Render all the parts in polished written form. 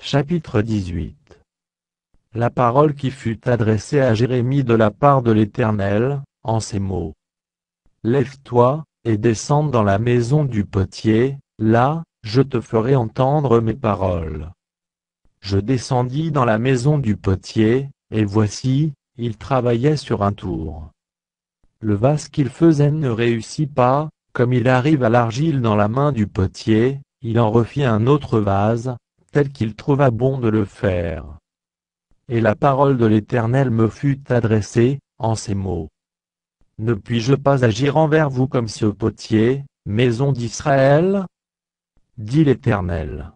Chapitre 18. La parole qui fut adressée à Jérémie de la part de l'Éternel, en ces mots. Lève-toi, et descends dans la maison du potier, là, je te ferai entendre mes paroles. Je descendis dans la maison du potier, et voici, il travaillait sur un tour. Le vase qu'il faisait ne réussit pas, comme il arrive à l'argile dans la main du potier, il en refit un autre vase, tel qu'il trouva bon de le faire. Et la parole de l'Éternel me fut adressée, en ces mots. Ne puis-je pas agir envers vous comme ce potier, maison d'Israël? Dit l'Éternel.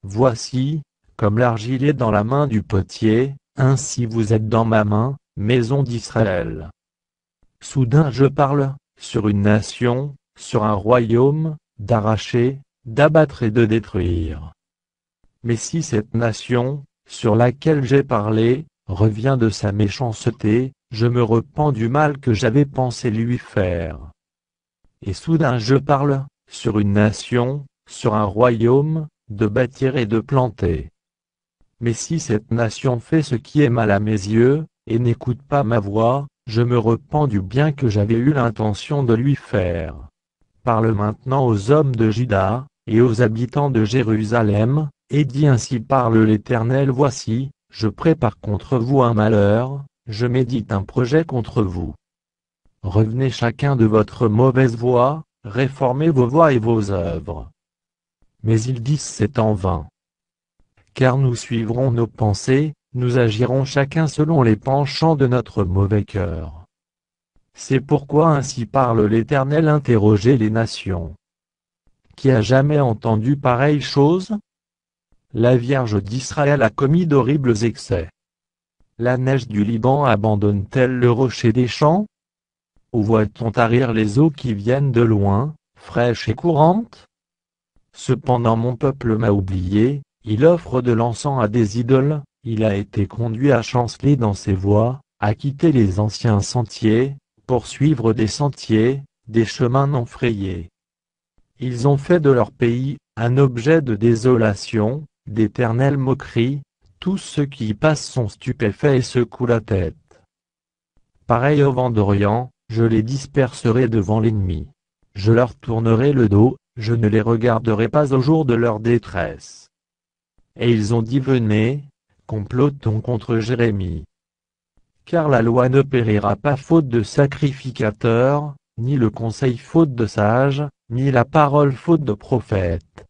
Voici, comme l'argile est dans la main du potier, ainsi vous êtes dans ma main, maison d'Israël. Soudain je parle, sur une nation, sur un royaume, d'arracher, d'abattre et de détruire. Mais si cette nation, sur laquelle j'ai parlé, revient de sa méchanceté, je me repens du mal que j'avais pensé lui faire. Et soudain je parle, sur une nation, sur un royaume, de bâtir et de planter. Mais si cette nation fait ce qui est mal à mes yeux, et n'écoute pas ma voix, je me repens du bien que j'avais eu l'intention de lui faire. Parle maintenant aux hommes de Juda, et aux habitants de Jérusalem, et dis ainsi parle l'Éternel, voici, je prépare contre vous un malheur, je médite un projet contre vous. Revenez chacun de votre mauvaise voie, réformez vos voies et vos œuvres. Mais ils disent c'est en vain. Car nous suivrons nos pensées, nous agirons chacun selon les penchants de notre mauvais cœur. C'est pourquoi ainsi parle l'Éternel, interrogez les nations. Qui a jamais entendu pareille chose? La Vierge d'Israël a commis d'horribles excès. La neige du Liban abandonne-t-elle le rocher des champs? Où voit-on tarir les eaux qui viennent de loin, fraîches et courantes? Cependant mon peuple m'a oublié, il offre de l'encens à des idoles, il a été conduit à chanceler dans ses voies, à quitter les anciens sentiers, pour suivre des sentiers, des chemins non frayés. Ils ont fait de leur pays, un objet de désolation, d'éternelle moquerie, tous ceux qui y passent sont stupéfaits et secouent la tête. Pareil au vent d'Orient, je les disperserai devant l'ennemi. Je leur tournerai le dos, je ne les regarderai pas au jour de leur détresse. Et ils ont dit venez, complotons contre Jérémie. Car la loi ne périra pas faute de sacrificateur, ni le conseil faute de sage, ni la parole faute de prophète.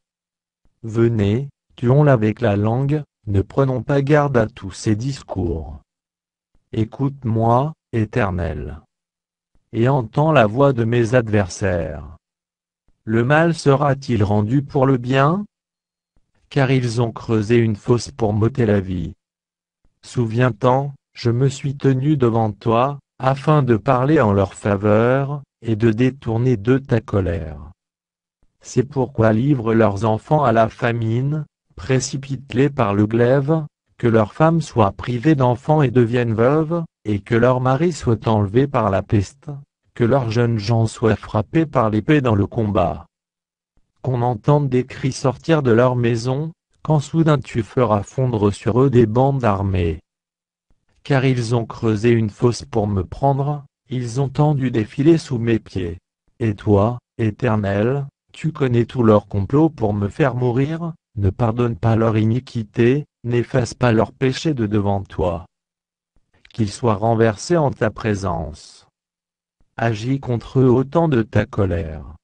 Venez, tuons-la avec la langue, ne prenons pas garde à tous ces discours. Écoute-moi, Éternel. Et entends la voix de mes adversaires. Le mal sera-t-il rendu pour le bien? Car ils ont creusé une fosse pour m'ôter la vie. Souviens-t'en, je me suis tenu devant toi, afin de parler en leur faveur, et de détourner d'eux ta colère. C'est pourquoi livre leurs enfants à la famine, précipite-les par le glaive, que leurs femmes soient privées d'enfants et deviennent veuves, et que leurs maris soient enlevés par la peste, que leurs jeunes gens soient frappés par l'épée dans le combat. Qu'on entende des cris sortir de leur maison, quand soudain tu feras fondre sur eux des bandes armées. Car ils ont creusé une fosse pour me prendre, ils ont tendu des filets sous mes pieds. Et toi, Éternel, tu connais tous leurs complots pour me faire mourir, ne pardonne pas leur iniquité, n'efface pas leurs péchés de devant toi. Qu'ils soient renversés en ta présence. Agis contre eux au temps de ta colère.